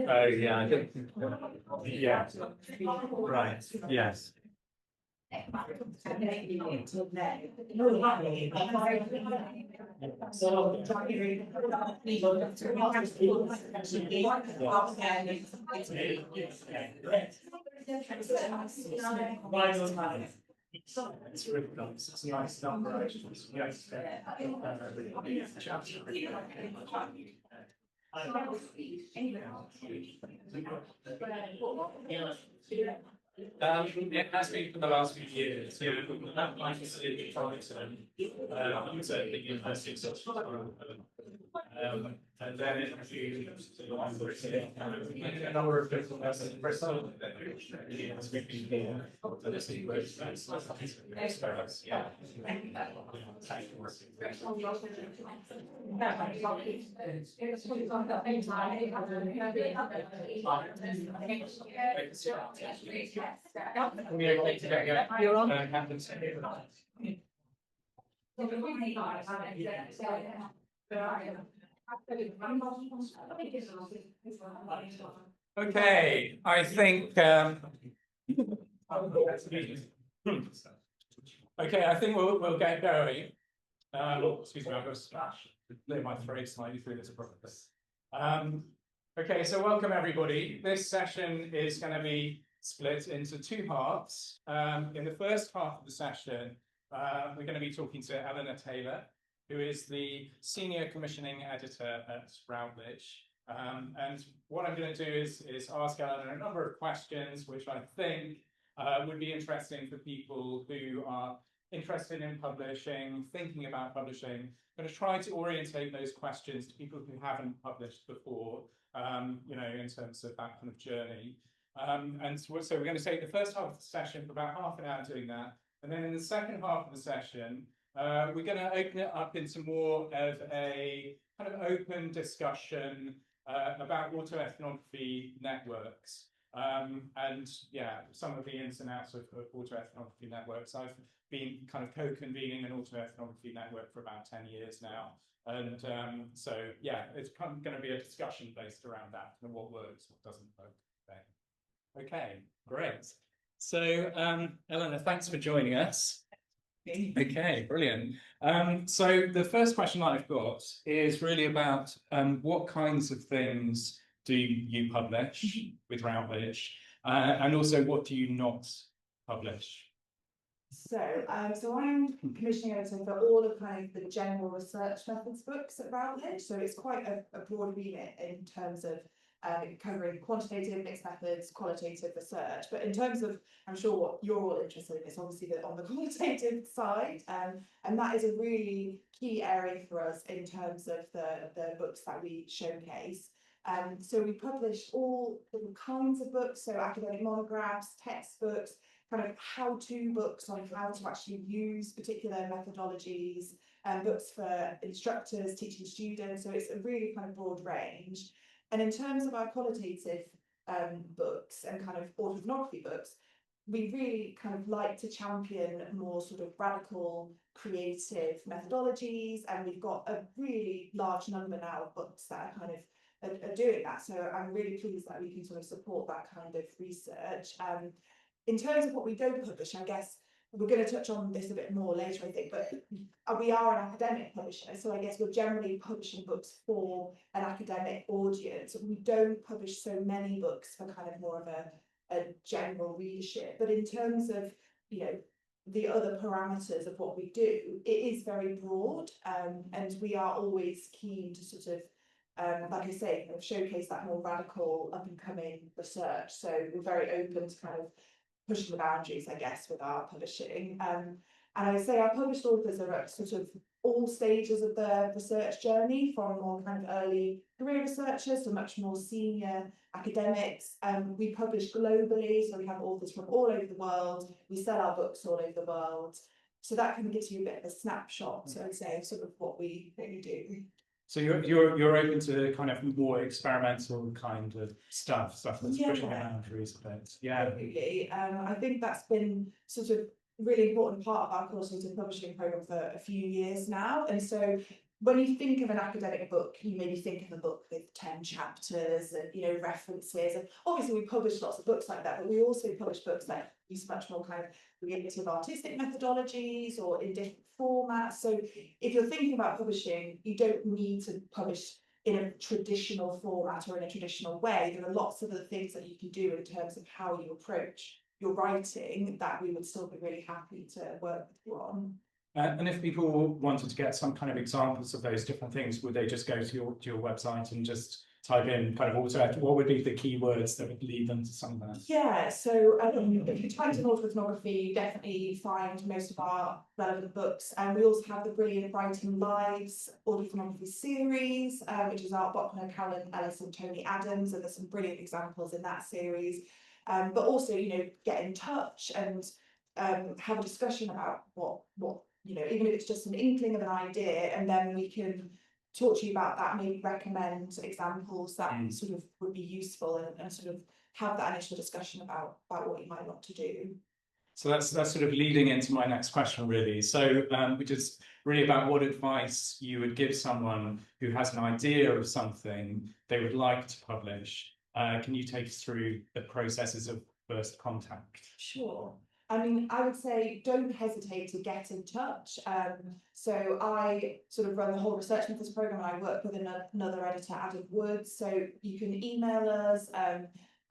Oh yeah, I think. Yeah. Right. Yes. It's really nice. It's nice number actually. Yes. It has been for the last few years. Yeah, that might be the university and then it actually a number of different lessons in Bristol. You're on. Okay, I think okay, I think we'll get going. Excuse me, I've got to clear my throat slightly through this process. Okay, so welcome everybody. This session is going to be split into two parts. In the first half of the session, we're going to be talking to Eleanor Taylor, who is the Senior Commissioning Editor at Routledge. And what I'm going to do is ask Eleanor a number of questions, which I think would be interesting for people who are interested in publishing, thinking about publishing. I'm going to try to orientate those questions to people who haven't published before, you know, in terms of that kind of journey. And so we're going to take the first half of the session for about half an hour doing that. And then in the second half of the session, we're going to open it up into more of a kind of open discussion about autoethnography networks. And yeah, some of the ins and outs of autoethnography networks. I've been kind of co-convening an autoethnography network for about 10 years now. And so, yeah, it's kind of going to be a discussion based around that and what works, what doesn't work. Okay, great. So, Eleanor, thanks for joining us. Okay, brilliant. So the first question I've got is really about what kinds of things do you publish with Routledge, and also what do you not publish? So I'm commissioning editor for all of kind of the general research methods books at Routledge. So it's quite a broad remit in terms of covering quantitative, mixed methods, qualitative research. But in terms of, I'm sure what you're all interested in is obviously on the qualitative side, and that is a really key area for us in terms of the books that we showcase. So we publish all different kinds of books, so academic monographs, textbooks, kind of how-to books on how to actually use particular methodologies, books for instructors, teaching students. So it's a really kind of broad range. And in terms of our qualitative books and kind of autoethnography books, we really kind of like to champion more sort of radical, creative methodologies, and we've got a really large number now of books that are kind of are doing that. So I'm really pleased that we can sort of support that kind of research. In terms of what we don't publish, I guess we're going to touch on this a bit more later, I think, but we are an academic publisher, so I guess we're generally publishing books for an academic audience. We don't publish so many books for kind of more of a general readership, but in terms of, you know, the other parameters of what we do, it is very broad, and we are always keen to sort of like I say, kind of showcase that more radical up and coming research. So we're very open to kind of pushing the boundaries, I guess, with our publishing. And I would say our published authors are at sort of all stages of the research journey, from more kind of early career researchers to much more senior academics. We publish globally, so we have authors from all over the world. We sell our books all over the world. So that kind of gives you a bit of a snapshot, so I'd say, of sort of what we do. So you're open to kind of more experimental kind of stuff that's pushing the boundaries a bit. Yeah. Absolutely. I think that's been sort of really important part of our course and publishing program for a few years now. And so when you think of an academic book, you maybe think of a book with 10 chapters and, you know, references. And obviously we publish lots of books like that, but we also publish books that use much more kind of creative artistic methodologies or in different formats. So if you're thinking about publishing, you don't need to publish in a traditional format or in a traditional way. There are lots of other things that you can do in terms of how you approach your writing that we would still be really happy to work with you on. And if people wanted to get some kind of examples of those different things, would they just go to your website and just type in kind of what would be the keywords that would lead them to some of that? Yeah, so if you type in Autoethnography, you definitely find most of our relevant books. And we also have the brilliant Writing Lives Autoethnography series, which is our Bochner, Callan, Ellis and Tony Adams, and there's some brilliant examples in that series. But also, you know, get in touch and have a discussion about what you know, even if it's just an inkling of an idea, and then we can talk to you about that, maybe recommend examples that sort of would be useful, and sort of have that initial discussion about what you might want to do. So that's sort of leading into my next question, really. So which is really about what advice you would give someone who has an idea of something they would like to publish. Can you take us through the processes of first contact? Sure. I mean, I would say don't hesitate to get in touch. So I sort of run the whole research methods program, and I work with another editor, Adam Woods. So you can email us.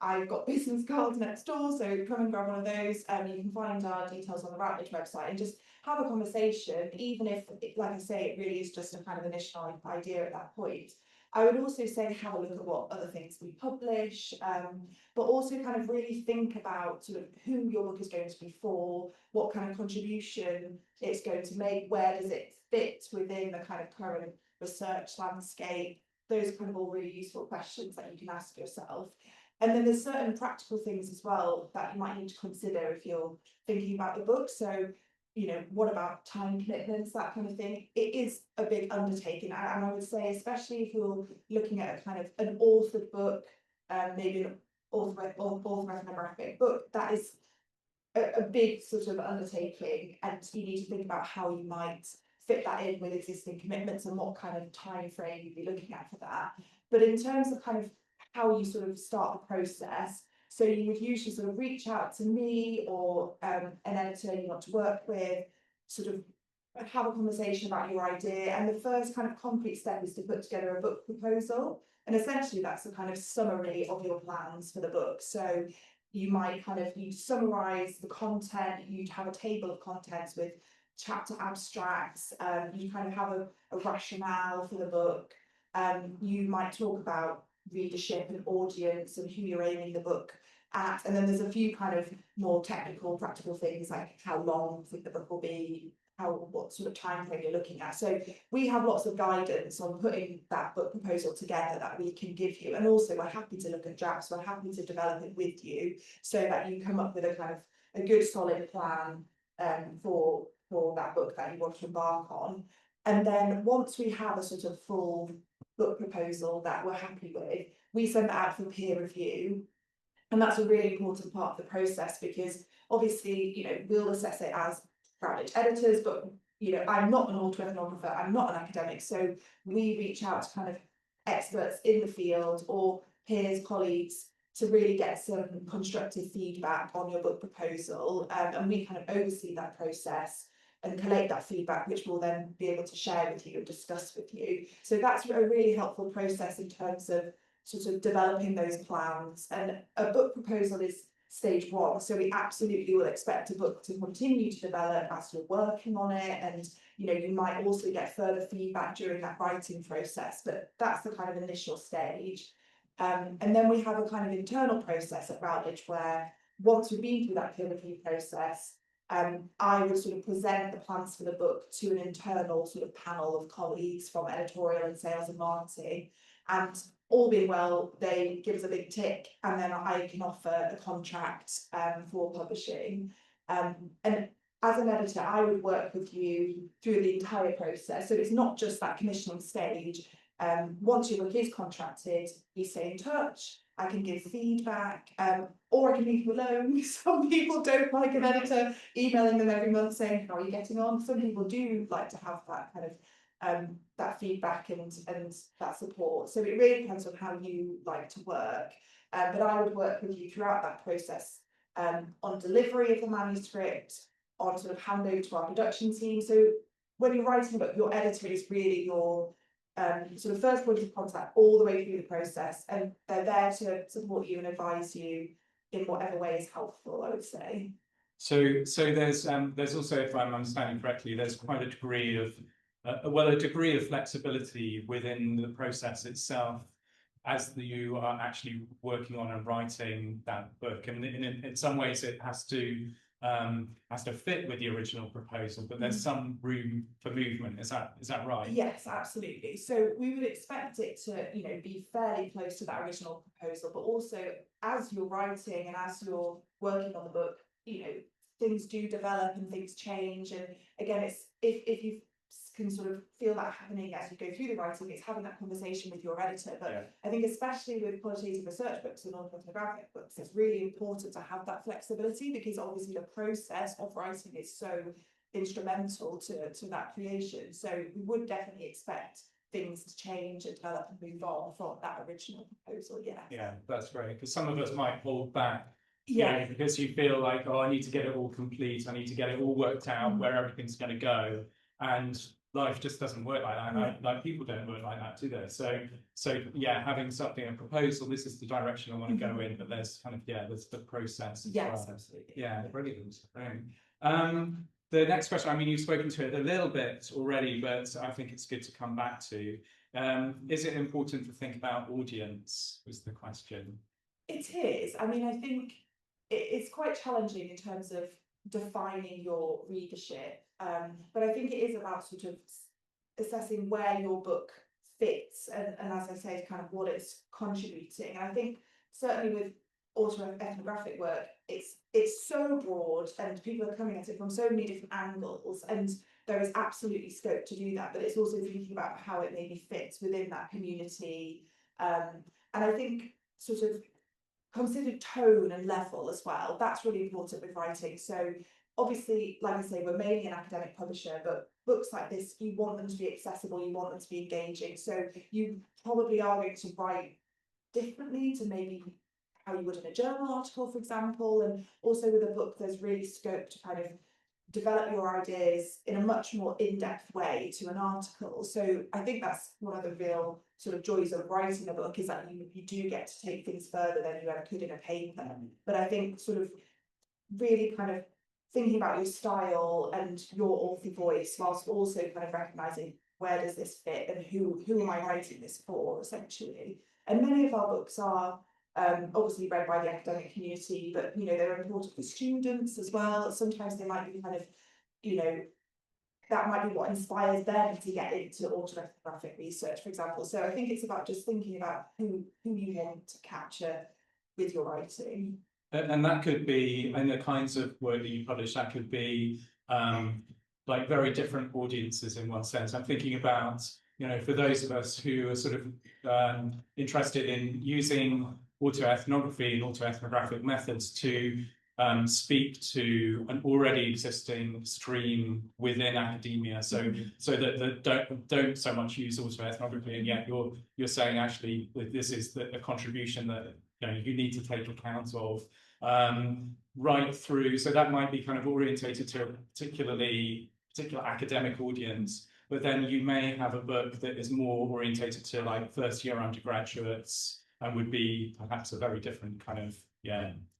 I've got business cards next door, so come and grab one of those. You can find our details on the Routledge website and just have a conversation, even if, like I say, it really is just a kind of initial idea at that point. I would also say have a look at what other things we publish, but also kind of really think about sort of who your book is going to be for, what kind of contribution it's going to make, where does it fit within the kind of current research landscape. Those kind of all really useful questions that you can ask yourself. And then there's certain practical things as well that you might need to consider if you're thinking about the book. So, you know, what about time commitments, that kind of thing? It is a big undertaking, and I would say, especially if you're looking at a kind of an authored book, maybe an autoethnographic book, that is a big sort of undertaking, and you need to think about how you might fit that in with existing commitments and what kind of time frame you'd be looking at for that. But in terms of kind of how you sort of start the process, so you would usually sort of reach out to me or an editor you want to work with, sort of have a conversation about your idea, and the first kind of concrete step is to put together a book proposal, and essentially that's a kind of summary of your plans for the book. So you might kind of, you summarise the content, you'd have a table of contents with chapter abstracts, you kind of have a rationale for the book, you might talk about readership and audience and who you're aiming the book at, and then there's a few kind of more technical, practical things like how long you think the book will be, what sort of time frame you're looking at. So we have lots of guidance on putting that book proposal together that we can give you, and also we're happy to look at drafts, we're happy to develop it with you so that you come up with a kind of a good solid plan for that book that you want to embark on. And then once we have a sort of full book proposal that we're happy with, we send that out for peer review. And that's a really important part of the process, because obviously, you know, we'll assess it as Routledge editors, but, you know, I'm not an autoethnographer, I'm not an academic, so we reach out to kind of experts in the field or peers, colleagues, to really get some constructive feedback on your book proposal, and we kind of oversee that process and collate that feedback, which we'll then be able to share with you and discuss with you. So that's a really helpful process in terms of sort of developing those plans. And a book proposal is stage one, so we absolutely will expect a book to continue to develop as you're working on it, and you know, you might also get further feedback during that writing process, but that's the kind of initial stage. And then we have a kind of internal process at Routledge where once we've been through that peer review process, I would sort of present the plans for the book to an internal sort of panel of colleagues from editorial and sales and marketing. And all being well, they give us a big tick, and then I can offer a contract for publishing. And as an editor, I would work with you through the entire process. So it's not just that commissioning stage. Once your book is contracted, we stay in touch. I can give feedback, or I can leave them alone. Some people don't like an editor emailing them every month saying, how are you getting on? Some people do like to have that kind of that feedback and that support. So it really depends on how you like to work. But I would work with you throughout that process on delivery of the manuscript, on sort of handover to our production team. So when you're writing a book, your editor is really your sort of first point of contact all the way through the process, and they're there to support you and advise you in whatever way is helpful, I would say. So there's also, if I'm understanding correctly, there's quite a degree of a degree of flexibility within the process itself as you are actually working on and writing that book, and in some ways it has to fit with the original proposal, but there's some room for movement. Is that right? Yes, absolutely. So we would expect it to, you know, be fairly close to that original proposal, but also as you're writing and as you're working on the book, you know, things do develop and things change. And again, it's if you can sort of feel that happening as you go through the writing, it's having that conversation with your editor. But yeah. I think especially with qualitative research books and autoethnographic books, it's really important to have that flexibility, because obviously the process of writing is so instrumental to that creation. So we would definitely expect things to change and develop and move on from that original proposal. Yeah, that's great, because some of us might hold back, yeah, you know, because you feel like, oh, I need to get it all complete, I need to get it all worked out where everything's going to go, and life just doesn't work like that. Like people don't work like that, do they? So yeah, having something, a proposal, this is the direction I want to go in, but there's kind of there's the process as yes, well. Absolutely. Yeah, brilliant. The next question, I mean, you've spoken to it a little bit already, but I think it's good to come back to. Is it important to think about audience, was the question. It is. I mean, I think it's quite challenging in terms of defining your readership, but I think it is about sort of assessing where your book fits and as I say, kind of what it's contributing. And I think certainly with autoethnographic work, it's so broad and people are coming at it from so many different angles, and there is absolutely scope to do that, but it's also thinking about how it maybe fits within that community. And I think sort of consider tone and level as well. That's really important with writing. So obviously, like I say, we're mainly an academic publisher, but books like this, you want them to be accessible, you want them to be engaging. So you probably are going to write differently to maybe how you would in a journal article, for example. And also with a book, there's really scope to kind of develop your ideas in a much more in-depth way to an article. So I think that's one of the real sort of joys of writing a book, is that you do get to take things further than you ever could in a paper. But I think sort of really kind of thinking about your style and your author voice, whilst also kind of recognising where does this fit and who am I writing this for, essentially. And many of our books are obviously read by the academic community, but you know, they're important for students as well. Sometimes they might be kind of, you know, that might be what inspires them to get into autoethnographic research, for example. So I think it's about just thinking about who you want to capture with your writing. And that could be, and the kinds of work that you publish, that could be like very different audiences in one sense. I'm thinking about, you know, for those of us who are sort of interested in using autoethnography and autoethnographic methods to speak to an already existing stream within academia, so that don't so much use autoethnography, and yet you're saying actually this is a contribution that you need to take account of right through. So that might be kind of orientated to a particular academic audience, but then you may have a book that is more orientated to like first-year undergraduates and would be perhaps a very different kind of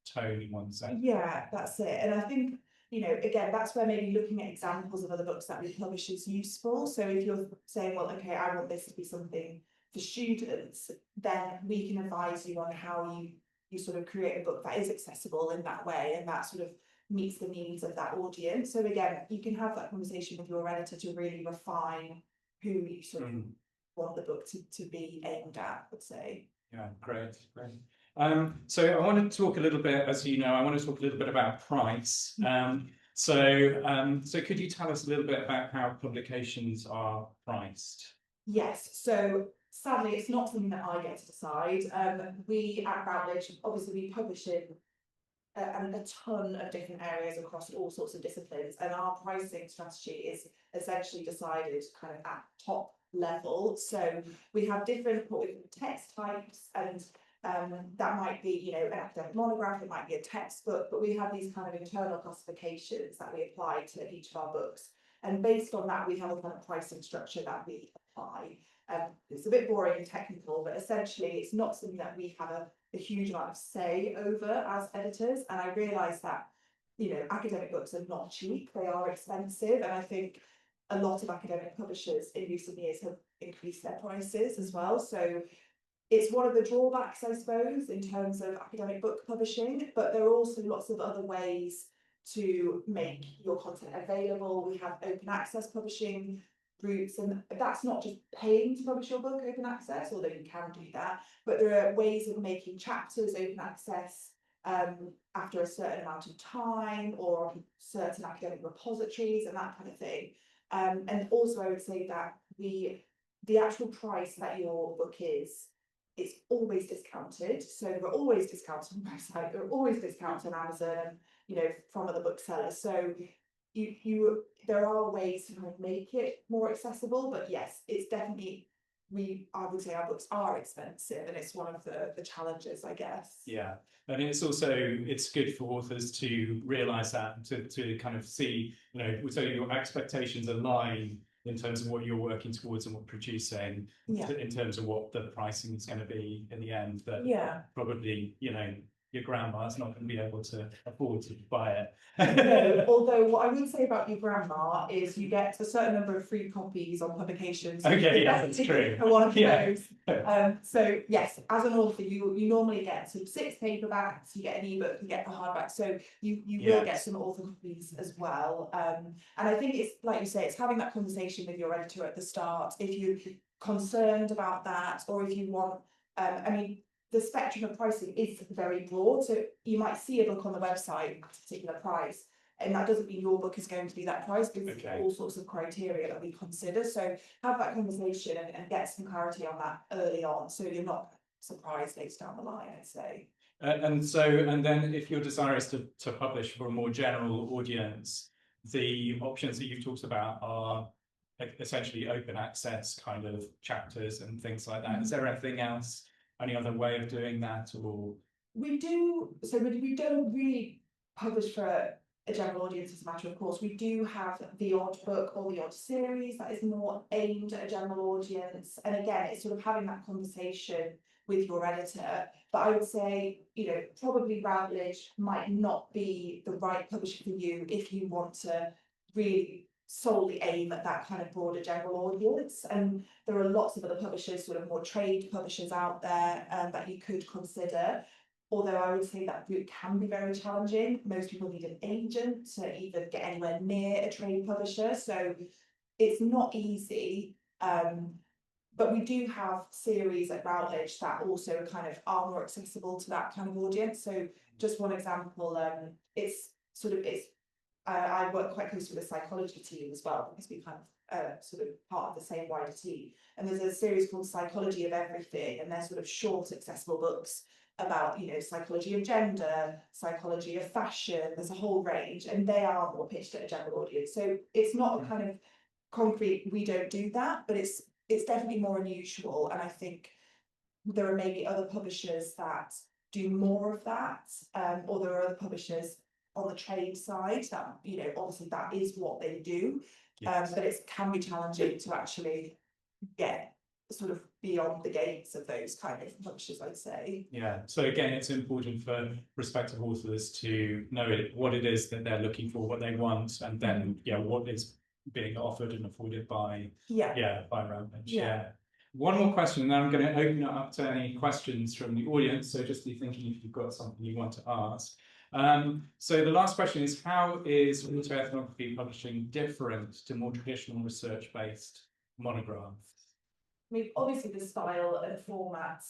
tone in one sense. Yeah, that's it. And I think you know, again, that's where maybe looking at examples of other books that we publish is useful. So if you're saying, well, okay, I want this to be something for students, then we can advise you on how you sort of create a book that is accessible in that way and that sort of meets the needs of that audience. So again, you can have that conversation with your editor to really refine who you sort of want the book to be aimed at, I would say. Yeah, great. So I want to talk a little bit, as you know, I want to talk a little bit about price. So could you tell us a little bit about how publications are priced? Yes, so sadly, it's not something that I get to decide. We at Routledge, obviously, we publish in a ton of different areas across all sorts of disciplines, and our pricing strategy is essentially decided kind of at top level. So we have different what we call text types, and that might be, you know, an academic monograph, it might be a textbook, but we have these kind of internal classifications that we apply to each of our books. And based on that, we have a kind of pricing structure that we apply. It's a bit boring and technical, but essentially it's not something that we have a huge amount of say over as editors. And I realise that, you know, academic books are not cheap, they are expensive. And I think a lot of academic publishers in recent years have increased their prices as well. So it's one of the drawbacks, I suppose, in terms of academic book publishing, but there are also lots of other ways to make your content available. We have open access publishing routes, and that's not just paying to publish your book open access, although you can do that, but there are ways of making chapters open access after a certain amount of time, or certain academic repositories and that kind of thing. And also I would say that the actual price that your book is, it's always discounted. So there are always discounts on the website, there are always discounts on Amazon, you know, from other booksellers. So there are ways to kind of make it more accessible, but yes, it's definitely, I would say our books are expensive, and it's one of the challenges, I guess. Yeah, and it's good for authors to realise that, to kind of see, you know, so your expectations align in terms of what you're working towards and what producing, in terms of what the pricing is going to be in the end. That probably, you know, your grandma's not going to be able to afford to buy it. No, although what I would say about your grandma is you get a certain number of free copies on publications. Okay, yeah, that's true. One of those. So yes, as an author, you normally get some 6 paperbacks, you get an ebook, you get a hardback. So you will get some author copies as well. And I think it's like you say, it's having that conversation with your editor at the start. If you're concerned about that, or if you want, I mean, the spectrum of pricing is very broad. So you might see a book on the website at a particular price, and that doesn't mean your book is going to be that price, because there's all sorts of criteria that we consider. So have that conversation and get some clarity on that early on, so you're not surprised later down the line, I'd say. And then if your desire is to publish for a more general audience, the options that you've talked about are essentially open access kind of chapters and things like that. Is there anything else? Any other way of doing that? Or we do, so we don't really publish for a general audience as a matter of course. We do have the odd book or the odd series that is more aimed at a general audience, and again, it's sort of having that conversation with your editor. But I would say, you know, probably Routledge might not be the right publisher for you if you want to really solely aim at that kind of broader general audience. And there are lots of other publishers, sort of more trade publishers out there that you could consider. Although I would say that route can be very challenging. Most people need an agent to even get anywhere near a trade publisher, so it's not easy. But we do have series at Routledge that also kind of are more accessible to that kind of audience. So just one example, I work quite closely with the psychology team as well, because we kind of sort of part of the same wider team. And there's a series called Psychology of Everything, and they're sort of short, accessible books about, you know, psychology of gender, psychology of fashion. There's a whole range, and they are more pitched at a general audience. So it's not a kind of concrete, we don't do that, but it's definitely more unusual. And I think there are maybe other publishers that do more of that, or there are other publishers on the trade side that, you know, obviously that is what they do, but it can be challenging to actually get sort of beyond the gates of those kind of publishers, I'd say. Yeah, so again, it's important for prospective authors to know what it is that they're looking for, what they want, and then, what is being offered and afforded by, by Routledge. Yeah. One more question, and then I'm going to open it up to any questions from the audience. So just be thinking if you've got something you want to ask. So the last question is, how is autoethnography publishing different to more traditional research-based monographs? I mean, obviously the style and format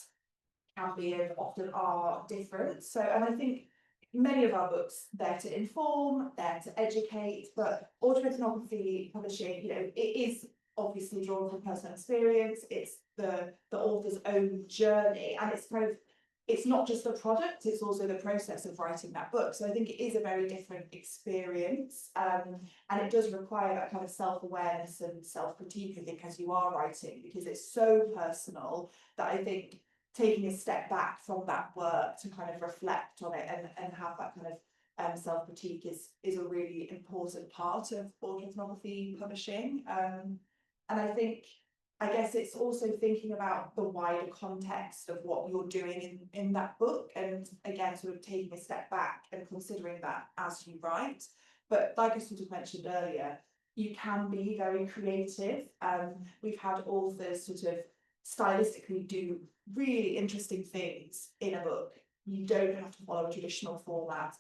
can be and often are different. So, and I think many of our books, they're to inform, they're to educate, but autoethnography publishing, it is obviously drawn from personal experience. It's the author's own journey, and it's not just the product, it's also the process of writing that book. So I think it is a very different experience, and it does require that kind of self-awareness and self-critique, I think, as you are writing, because it's so personal that I think taking a step back from that work to kind of reflect on it and have that kind of self-critique is a really important part of autoethnography publishing. And I guess it's also thinking about the wider context of what you're doing in that book, and again, sort of taking a step back and considering that as you write. But like I sort of mentioned earlier, you can be very creative. We've had authors sort of stylistically do really interesting things in a book. You don't have to follow a traditional format.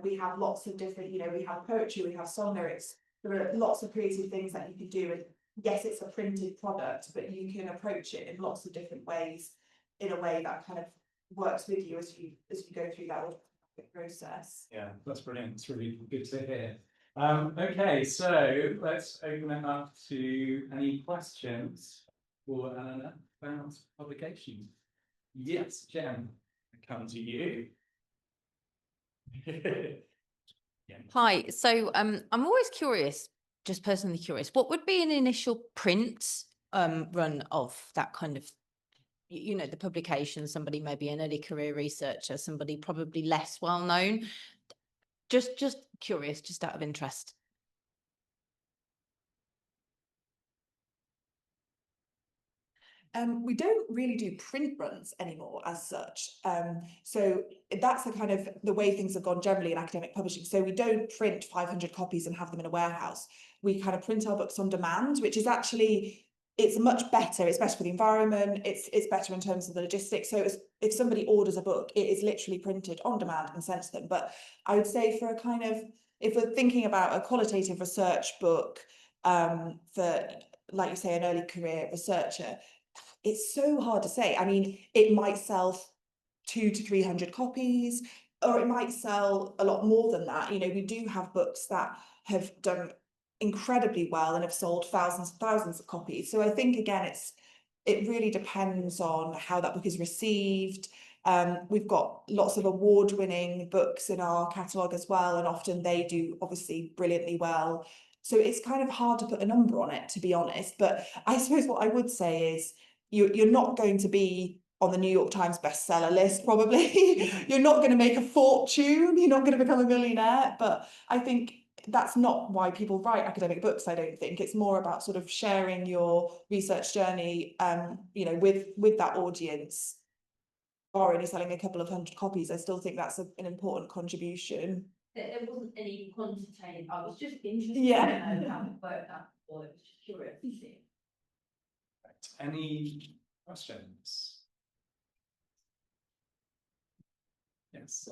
We have lots of different, we have poetry, we have song lyrics. There are lots of creative things that you can do, and yes, it's a printed product, but you can approach it in lots of different ways, in a way that kind of works with you as you go through that process. Yeah, that's brilliant. It's really good to hear. Okay, so let's open it up to any questions for Eleanor about publication. Yes, Jen, I come to you. Hi, so I'm always curious, just personally curious, what would be an initial print run of that kind of, the publication, somebody maybe an early career researcher, somebody probably less well known? Just curious, just out of interest. We don't really do print runs anymore as such. So that's the kind of the way things have gone generally in academic publishing. So we don't print 500 copies and have them in a warehouse. We kind of print our books on demand, which is actually, it's much better. It's better for the environment. It's better in terms of the logistics. So if somebody orders a book, it is literally printed on demand and sent to them. But I would say for a kind of, if we're thinking about a qualitative research book, for, like you say, an early career researcher, it's so hard to say. I mean, it might sell 200 to 300 copies, or it might sell a lot more than that. We do have books that have done incredibly well and have sold thousands and thousands of copies. So I think, again, it really depends on how that book is received. We've got lots of award-winning books in our catalogue as well, and often they do obviously brilliantly well. So it's kind of hard to put a number on it, to be honest. But I suppose what I would say is, you're not going to be on the New York Times bestseller list, probably. You're not going to make a fortune. You're not going to become a millionaire. But I think that's not why people write academic books, I don't think. It's more about sort of sharing your research journey, with that audience. Or only selling a couple of 100 copies, I still think that's an important contribution. There wasn't any quantitative. I was just interested Yeah. to know how it worked out. Or it was just curious to see. Any questions? Yes.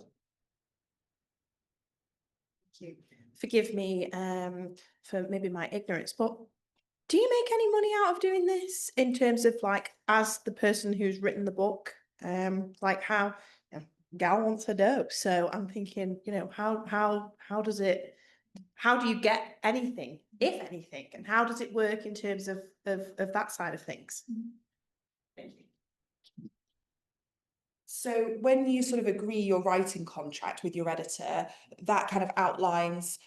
Thank you. Forgive me for maybe my ignorance, but do you make any money out of doing this in terms of, like, as the person who's written the book, like how Gal wants a dope? So I'm thinking, how do you get anything, if anything, and how does it work in terms of that side of things? Thank you. So when you sort of agree your writing contract with your editor, that kind of outlines,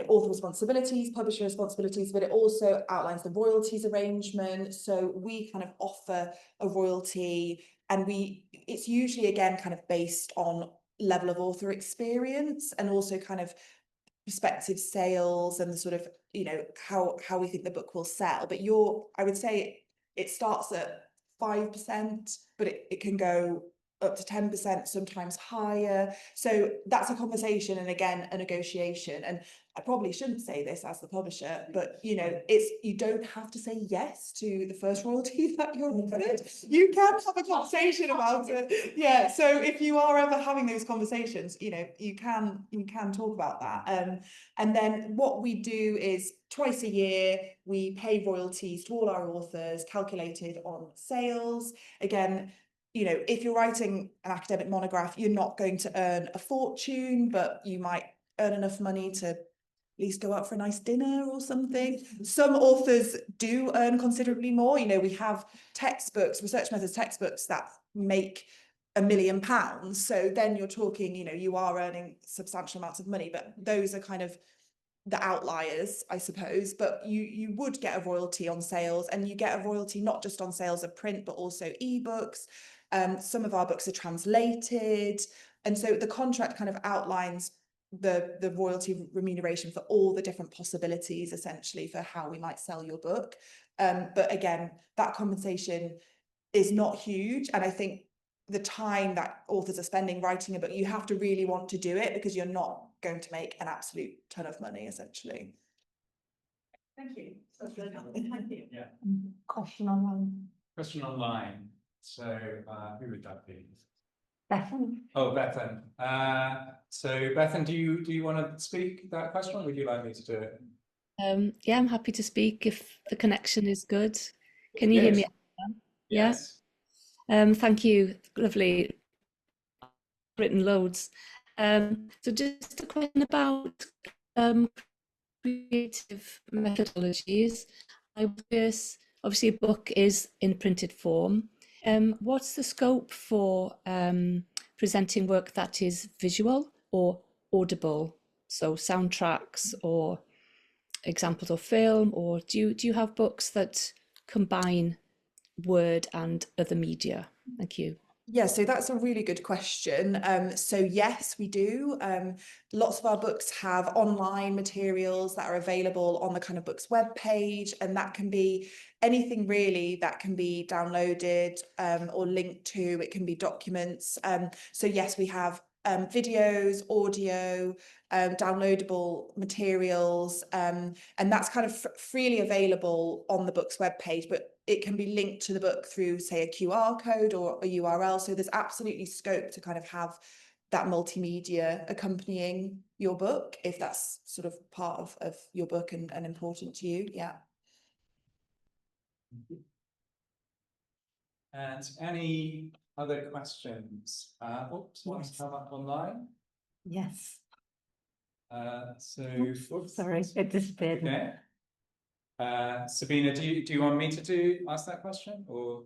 author responsibilities, publisher responsibilities, but it also outlines the royalties arrangement. So we kind of offer a royalty, and it's usually, again, kind of based on level of author experience and also kind of prospective sales and the sort of, how we think the book will sell. But I would say it starts at 5%, but it can go up to 10%, sometimes higher. So that's a conversation, and again, a negotiation. And I probably shouldn't say this as the publisher, but you know, you don't have to say yes to the first royalty that you're offered. You can have a conversation about it. Yeah. So if you are ever having those conversations, you know, you can talk about that. And then what we do is twice a year, we pay royalties to all our authors, calculated on sales. Again, you know, if you're writing an academic monograph, you're not going to earn a fortune, but you might earn enough money to at least go out for a nice dinner or something. Some authors do earn considerably more. You know, we have textbooks, research methods textbooks that make £1 million. So then you're talking, you know, you are earning substantial amounts of money, but those are kind of the outliers, I suppose. But you would get a royalty on sales, and you get a royalty not just on sales of print, but also ebooks. Some of our books are translated, and so the contract kind of outlines the royalty remuneration for all the different possibilities, essentially, for how we might sell your book. But again, that compensation is not huge, and I think the time that authors are spending writing a book, you have to really want to do it, because you're not going to make an absolute ton of money, essentially. Thank you. That's really helpful. Thank you. Yeah. Question online. Question online. So who would that be? Bethan. Oh, Bethan. So Bethan, do you want to speak that question, or would you like me to do it? Yeah, I'm happy to speak if the connection is good. Can you hear me? Yeah. Yes. Thank you. Lovely. Written loads. So just a question about creative methodologies. Obviously a book is in printed form. What's the scope for presenting work that is visual or audible? So soundtracks or examples of film, or do you have books that combine word and other media? Thank you. Yeah, so that's a really good question. So yes, we do. Lots of our books have online materials that are available on the kind of books webpage, and that can be anything really that can be downloaded or linked to. It can be documents. So yes, we have videos, audio, downloadable materials, and that's kind of freely available on the book's webpage, but it can be linked to the book through, say, a QR code or a URL. So there's absolutely scope to kind of have that multimedia accompanying your book, if that's sort of part of your book and important to you. Yeah. And any other questions? Oops, one's come up online. Yes. Sorry, it disappeared. Okay. Sabina, do you want me to ask that question, or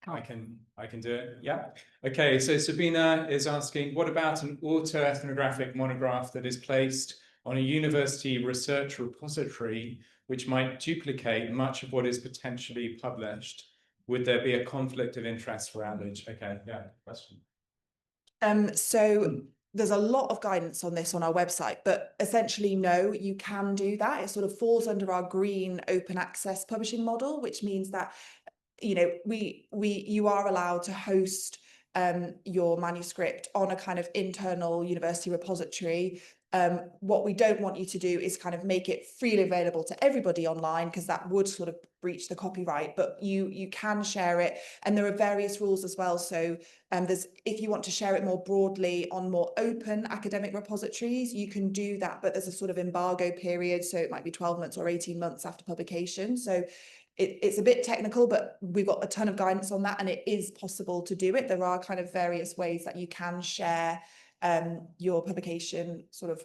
I can do it? Yeah. Okay. So Sabina is asking, what about an autoethnographic monograph that is placed on a university research repository, which might duplicate much of what is potentially published? Would there be a conflict of interest for Routledge? Okay. Yeah. Question. So there's a lot of guidance on this on our website, but essentially, no, you can do that. It sort of falls under our green open access publishing model, which means that, you know, you are allowed to host your manuscript on a kind of internal university repository. What we don't want you to do is kind of make it freely available to everybody online, because that would sort of breach the copyright, but you can share it, and there are various rules as well. So there's, if you want to share it more broadly on more open academic repositories, you can do that, but there's a sort of embargo period, so it might be 12 months or 18 months after publication. So it's a bit technical, but we've got a ton of guidance on that, and it is possible to do it. There are kind of various ways that you can share your publication sort of,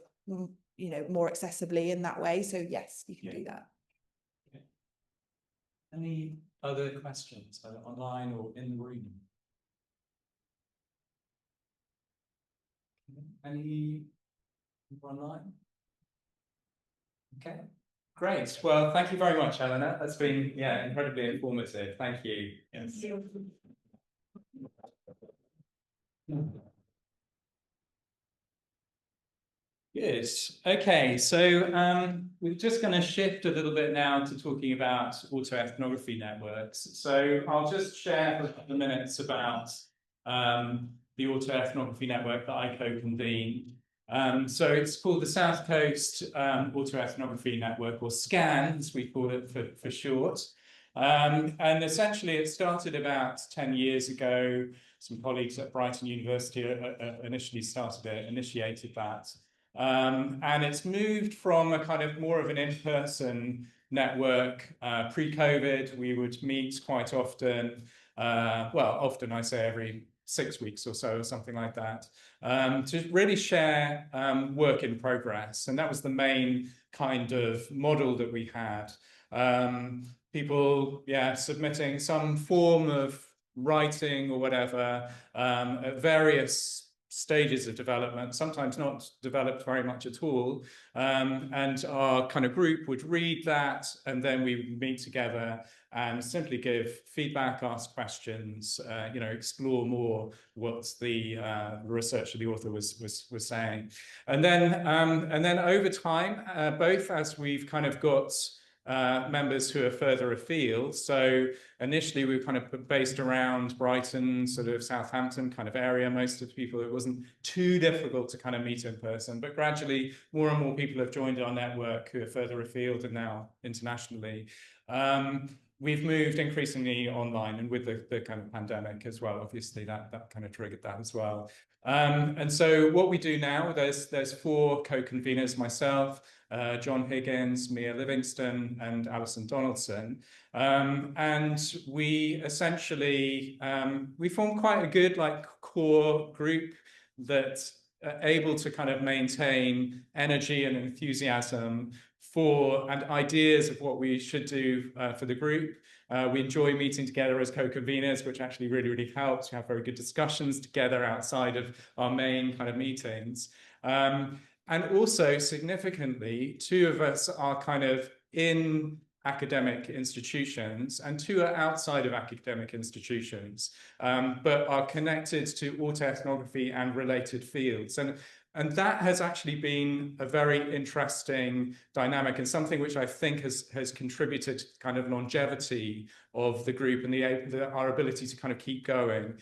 you know, more accessibly in that way. So yes, you can do that. Okay. Any other questions, either online or in the room? Any online? Okay. Great. Well, thank you very much, Eleanor. That's been, yeah, incredibly informative. Thank you. Yes. Good. Okay, so we're just going to shift a little bit now to talking about autoethnography networks. So I'll just share for a couple of minutes about the autoethnography network that I co-convene. So it's called the South Coast Autoethnography Network, or SCAN, as we call it for short. And essentially it started about 10 years ago. Some colleagues at Brighton University initiated that. And it's moved from a kind of more of an in-person network. Pre-COVID, we would meet quite often. Well, often I say every 6 weeks or so, or something like that, to really share work in progress. And that was the main kind of model that we had. People, submitting some form of writing or whatever at various stages of development, sometimes not developed very much at all. And our kind of group would read that, and then we would meet together and simply give feedback, ask questions, explore more what the research of the author was saying. And then over time, both as we've kind of got members who are further afield. So initially we were kind of based around Brighton, sort of Southampton kind of area. Most of the people, it wasn't too difficult to kind of meet in person, but gradually more and more people have joined our network who are further afield and now internationally. We've moved increasingly online, and with the kind of pandemic as well, obviously that kind of triggered that as well. And so what we do now, there's 4 co-conveners, myself, John Higgins, Mia Livingston, and Alison Donaldson. And we essentially, we form quite a good core group that are able to kind of maintain energy and enthusiasm for and ideas of what we should do for the group. We enjoy meeting together as co-conveners, which actually really helps. We have very good discussions together outside of our main kind of meetings. And also, significantly, 2 of us are kind of in academic institutions, and 2 are outside of academic institutions, but are connected to autoethnography and related fields. And that has actually been a very interesting dynamic, and something which I think has contributed to kind of longevity of the group and our ability to kind of keep going.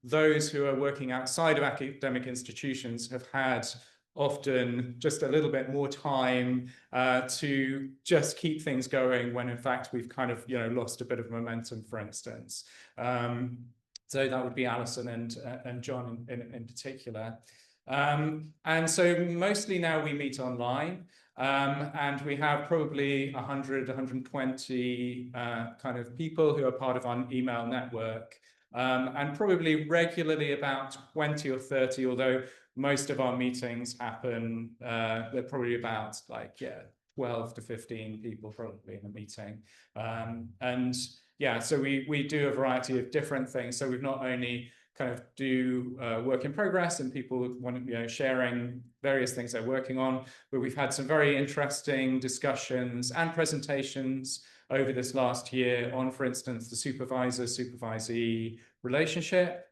Those who are working outside of academic institutions have had often just a little bit more time to just keep things going when in fact we've kind of lost a bit of momentum, for instance. So that would be Alison and John in particular. And so mostly now we meet online, and we have probably 100, 120 kind of people who are part of our email network, and probably regularly about 20 or 30, although most of our meetings happen, they're probably about 12 to 15 people probably in a meeting. And yeah, so we do a variety of different things. So we've not only kind of do work in progress and people want sharing various things they're working on, but we've had some very interesting discussions and presentations over this last year on, for instance, the supervisor-supervisee relationship.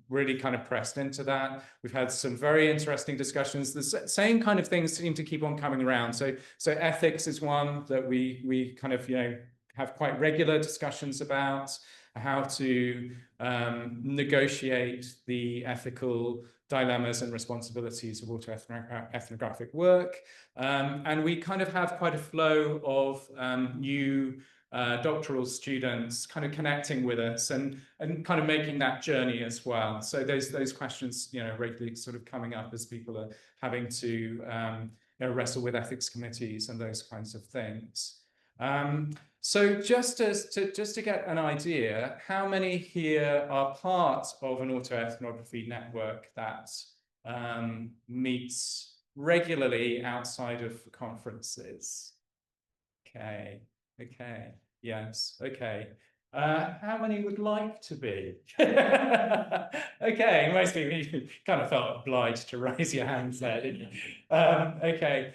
Really kind of pressed into that. We've had some very interesting discussions. The same kind of things seem to keep on coming around. So ethics is one that we kind of have quite regular discussions about, how to negotiate the ethical dilemmas and responsibilities of autoethnographic work. And we kind of have quite a flow of new doctoral students kind of connecting with us and kind of making that journey as well. So those questions regularly sort of coming up as people are having to wrestle with ethics committees and those kinds of things. So just to get an idea, how many here are part of an autoethnography network that meets regularly outside of conferences? Okay, yes, okay. How many would like to be? Okay, most people, you kind of felt obliged to raise your hands there, didn't you? Okay.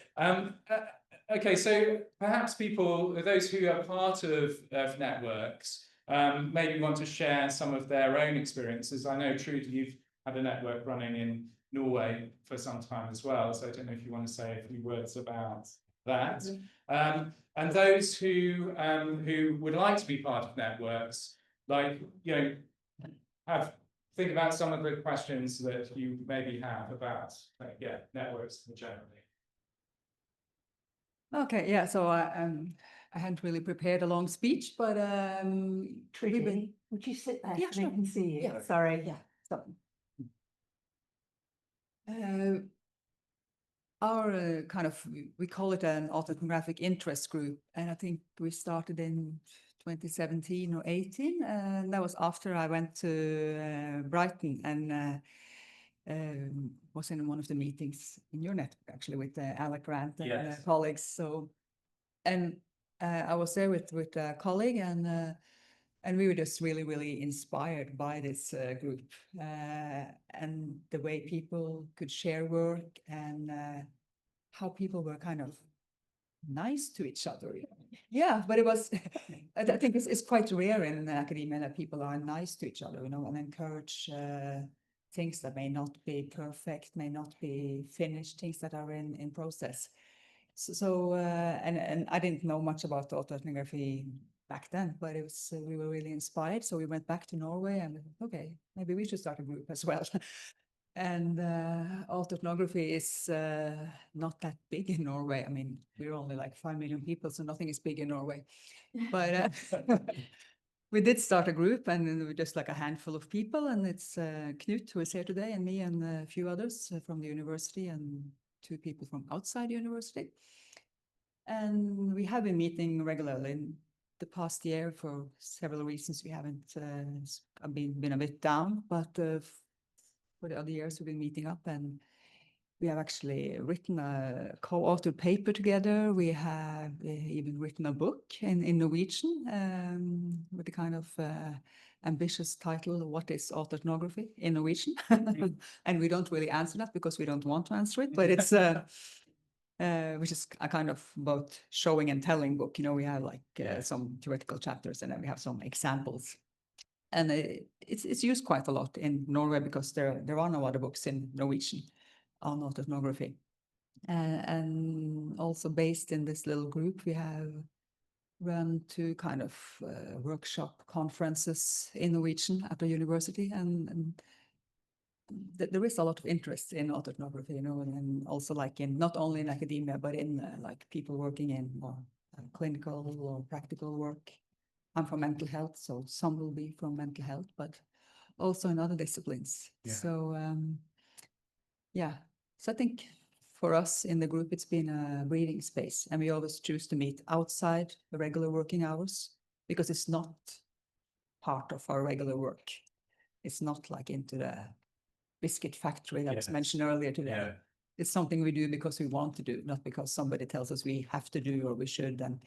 Okay, so perhaps those who are part of networks, maybe want to share some of their own experiences. I know, Trude, you've had a network running in Norway for some time as well. So I don't know if you want to say a few words about that. And those who would like to be part of networks, like, think about some of the questions that you maybe have about, networks generally. Okay, yeah, so I hadn't really prepared a long speech, but Trudy, would you sit there Yeah, so they sure. can see you? Yeah. Sorry. Yeah. So, our kind of, we call it an autoethnographic interest group, and I think we started in 2017 or 18, and that was after I went to Brighton and was in one of the meetings in your network actually with Alec Grant and Yes. colleagues. So, and I was there with a colleague, and we were just really inspired by this group and the way people could share work and how people were kind of nice to each other. Yeah, but it was, I think it's quite rare in academia that people are nice to each other, and encourage things that may not be perfect, may not be finished, things that are in process. So and I didn't know much about autoethnography back then, but it was we were really inspired. So we went back to Norway and okay, maybe we should start a group as well. And autoethnography is not that big in Norway. I mean, we're only like 5 million people, so nothing is big in Norway. But we did start a group, and we were just like a handful of people. And it's Knut, who is here today, and me, and a few others from the university, and 2 people from outside the university. And we have been meeting regularly. In the past year, for several reasons, we haven't been a bit down, but for the other years, we've been meeting up, and we have actually written a co-authored paper together. We have even written a book in Norwegian with the kind of ambitious title, "What is Autoethnography?" in Norwegian. And we don't really answer that because we don't want to answer it, but it's which is a kind of both showing and telling book. We have like some theoretical chapters, and then we have some examples. And it's used quite a lot in Norway because there are no other books in Norwegian on autoethnography. And also based in this little group, we have run 2 kind of workshop conferences in Norwegian at the university, and there is a lot of interest in autoethnography, and also like in not only in academia, but in like people working in more clinical or practical work. I'm from mental health, so some will be from mental health, but also in other disciplines. Yeah. So so I think for us in the group, it's been a breathing space, and we always choose to meet outside the regular working hours because it's not part of our regular work. It's not like into the biscuit factory that was mentioned earlier today. Yeah. It's something we do because we want to do, not because somebody tells us we have to do or we should. And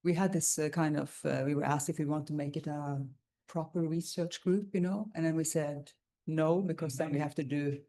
we had this kind of, we were asked if we want to make it a proper research group, and then we said no, because then we have to do,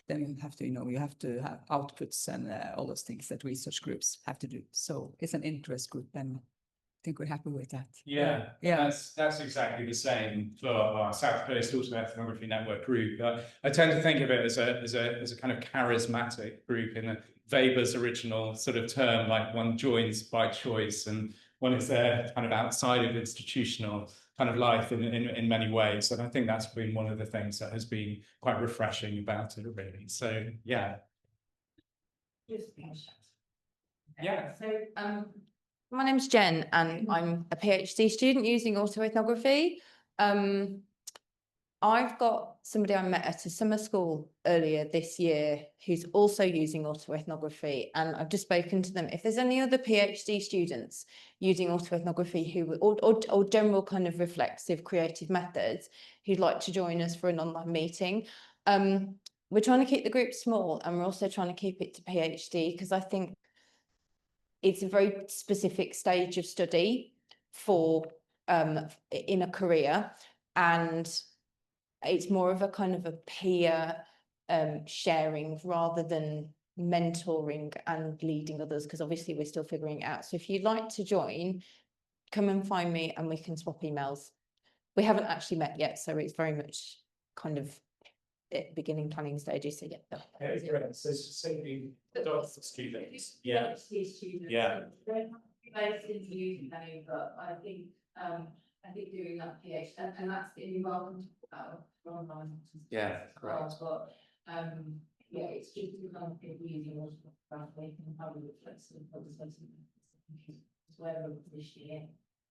then you have to, you have to have outputs and all those things that research groups have to do. So it's an interest group, and I think we're happy with that. Yeah, that's exactly the same for our South Coast Autoethnography Network group. I tend to think of it as a kind of charismatic group in Weber's original sort of term, like one joins by choice, and one is there kind of outside of institutional kind of life in many ways. And I think that's been one of the things that has been quite refreshing about it, really. So yeah. Yeah. So my name's Jen, and I'm a PhD student using autoethnography. I've got somebody I met at a summer school earlier this year who's also using autoethnography, and I've just spoken to them. If there's any other PhD students using autoethnography or general kind of reflexive creative methods who'd like to join us for an online meeting, we're trying to keep the group small, and we're also trying to keep it to PhD because I think it's a very specific stage of study for in a career, and it's more of a kind of a peer sharing rather than mentoring and leading others, because obviously we're still figuring it out. So if you'd like to join, come and find me and we can swap emails. We haven't actually met yet, so it's very much kind of at beginning planning stages. So yeah. Okay, great. So specifically, students. Yeah. Students. Yeah. They don't have to be based in using them, but I think doing that PhD, and that's getting involved online. Yeah, But, yeah, it's just to kind of get using what they can have a flexible process where this year.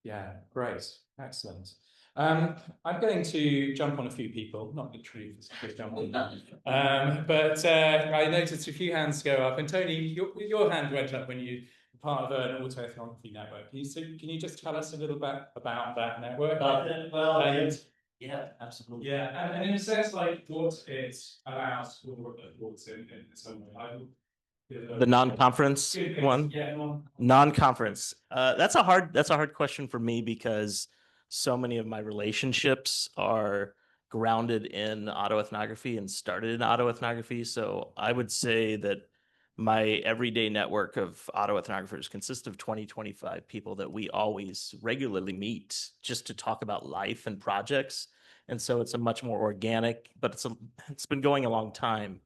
Yeah, great, excellent. I'm going to jump on a few people, not literally, but I noticed a few hands go up, and Tony, your hand went up when you were part of an autoethnography network. Can you just tell us a little bit about that network? Yeah, absolutely. Yeah, and in a sense, like what it allows for in some way. The non-conference one. Yeah, Non-conference. That's a hard question for me because so many of my relationships are grounded in autoethnography and started in autoethnography. So I would say that my everyday network of autoethnographers consists of 20-25 people that we always regularly meet just to talk about life and projects. And so it's a much more organic, but it's been going a long time.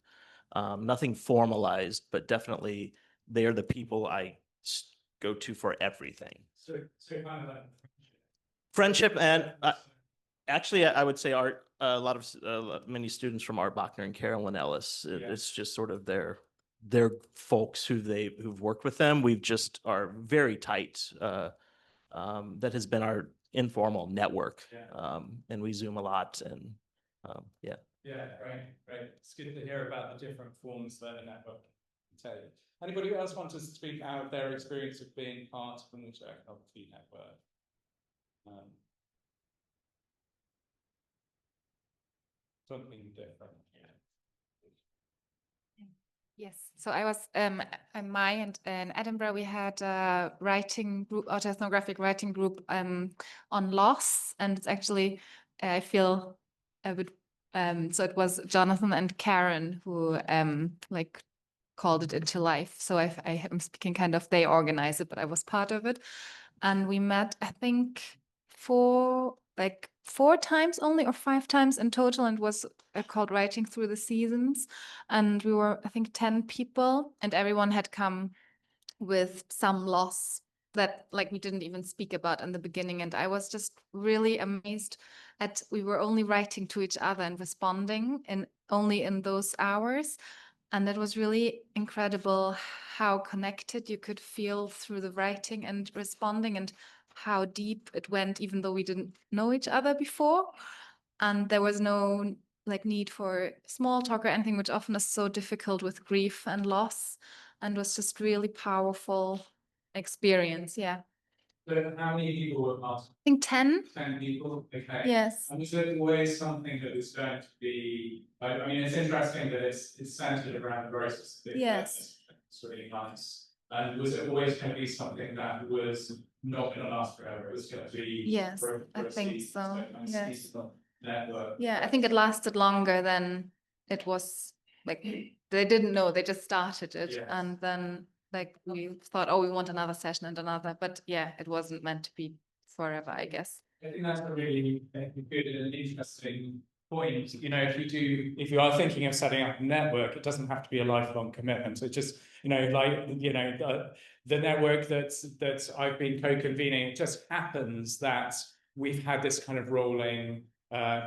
Nothing formalized, but definitely they are the people I go to for everything. so kind of like Friendship and actually, I would say art. A lot of many students from Art Bachner and Carolyn Ellis. It's just sort of their folks who've worked with them. We've just are very tight. That has been our informal network, and we Zoom a lot. And yeah. Yeah, great. It's good to hear about the different forms that a network can take. Anybody else want to speak out of their experience of being part of an autoethnography network? Something different. Yes, so I was Mai and in Edinburgh we had a writing group, autoethnographic writing group on loss, and it's actually I feel a bit so it was Jonathan and Karen who like called it into life. So I am speaking kind of they organized it, but I was part of it, and we met I think four times only or 5 times in total, and it was called Writing Through the Seasons, and we were I think 10 people, and everyone had come with some loss that like we didn't even speak about in the beginning, and I was just really amazed at we were only writing to each other and responding and only in those hours, and that was really incredible how connected you could feel through the writing and responding, and how deep it went, even though we didn't know each other before. And there was no like need for small talk or anything, which often is so difficult with grief and loss, and was just really powerful experience. Yeah. So how many people were part? I think 10. 10 people, okay. Yes. And was there always something that was going to be, I mean, it's interesting that it's centered around a very specific. Yes. It's really nice. And was it always going to be something that was not going to last forever? It was going to be. Yes, for I a think season, so. a nice Yes. seasonal network. Yeah, I think it lasted longer than it was like they didn't know, they just started it. Yes. And then like we thought, oh, we want another session and another, but yeah, it wasn't meant to be forever, I guess. I think that's a really good and interesting point. You know, if you are thinking of setting up a network, it doesn't have to be a lifelong commitment. So just, you know, like, you know, the network that I've been co-convening, it just happens that we've had this kind of rolling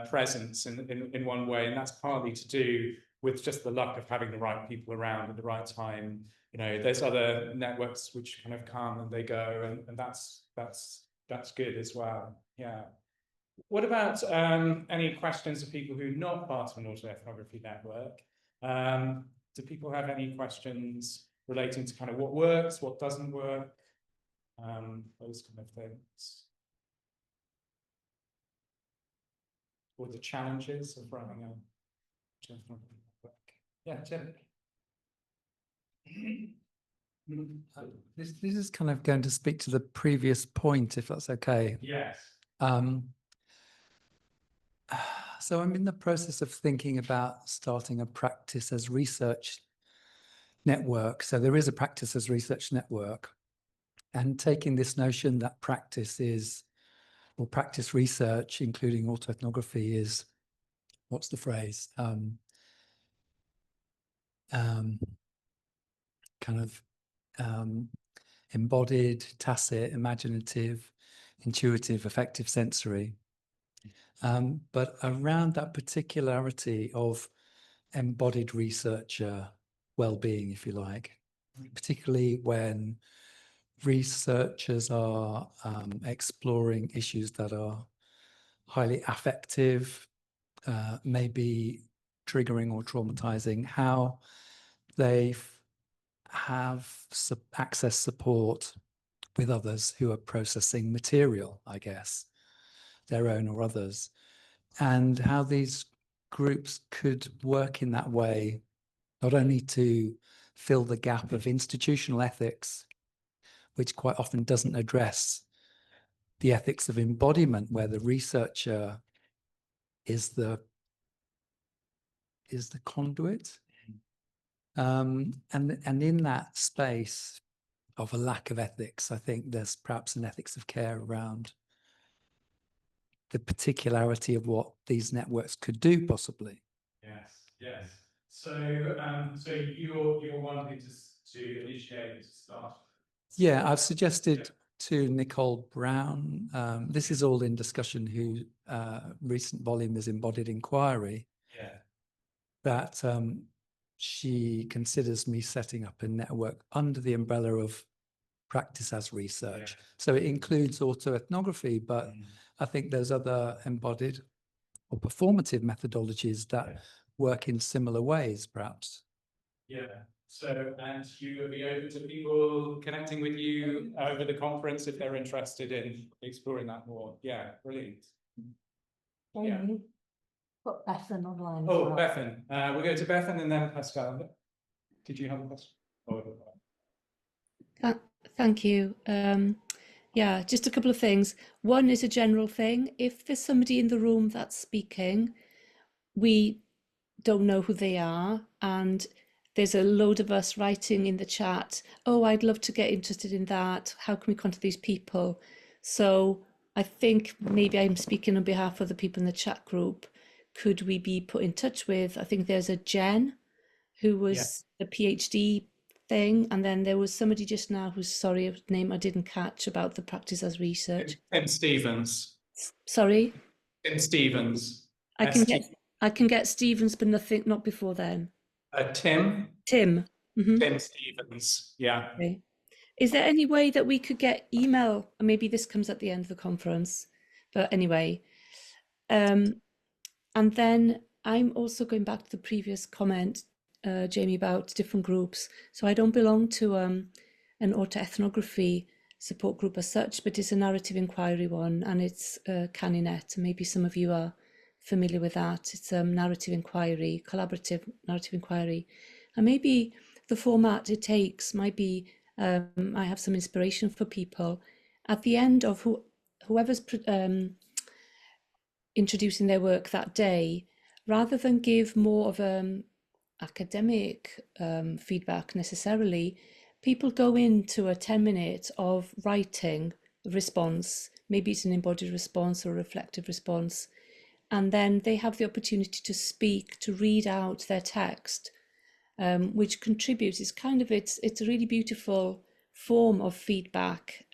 presence in one way, and that's partly to do with just the luck of having the right people around at the right time. You know, there's other networks which kind of come and they go, and that's good as well. Yeah. What about any questions of people who are not part of an autoethnography network? Do people have any questions relating to kind of what works, what doesn't work, those kind of things? Or the challenges of running a autoethnography network? Yeah, Jim. This is kind of going to speak to the previous point, if that's okay. Yes. So I'm in the process of thinking about starting a practice as research network. So there is a practice as research network, and taking this notion that practice is, or practice research, including autoethnography, is, what's the phrase? kind of embodied, tacit, imaginative, intuitive, affective, sensory. But around that particularity of embodied researcher well-being, if you like, particularly when researchers are exploring issues that are highly affective, maybe triggering or traumatizing, how they have access support with others who are processing material, I guess, their own or others, and how these groups could work in that way, not only to fill the gap of institutional ethics, which quite often doesn't address the ethics of embodiment, where the researcher is the conduit. And in that space of a lack of ethics, I think there's perhaps an ethics of care around the particularity of what these networks could do, possibly. Yes, yes. So, so you're wanting to initiate to start. Yeah, I've suggested to Nicole Brown. This is all in discussion. Who recent volume is Embodied Inquiry. Yeah. That she considers me setting up a network under the umbrella of practice as research. Yeah. So it includes autoethnography, but I think there's other embodied or performative methodologies that work in similar ways, perhaps. Yeah. So, and you will be open to people connecting with you over the conference if they're interested in exploring that more. Yeah, brilliant. Yeah. Jamie, got Bethan online. as Oh, well. Bethan. We'll go to Bethan and then Pascal. Did you have a question? Oh, Thank you. Yeah, just a couple of things. One is a general thing. If there's somebody in the room that's speaking, we don't know who they are, and there's a load of us writing in the chat, oh, I'd love to get interested in that. How can we contact these people? So I think maybe I'm speaking on behalf of the people in the chat group. Could we be put in touch with, I think there's a Jen who was the PhD thing, and then there was somebody just now who's, sorry, a name I didn't catch, about the practice as research. Tim Stevens. Sorry? Tim Stevens. I can get Stevens, but not before then. Tim. Tim. Tim Stevens. Yeah. Okay. Is there any way that we could get email? Maybe this comes at the end of the conference, but anyway. And then I'm also going back to the previous comment, Jamie, about different groups. So I don't belong to an autoethnography support group as such, but it's a narrative inquiry one, and it's Caninet. Maybe some of you are familiar with that. It's a narrative inquiry, collaborative narrative inquiry, and maybe the format it takes might be. I have some inspiration for people at the end of whoever's introducing their work that day, rather than give more of academic feedback necessarily. People go into a 10-minute of writing response. Maybe it's an embodied response or a reflective response, and then they have the opportunity to speak, to read out their text, which contributes. It's kind of it's a really beautiful form of feedback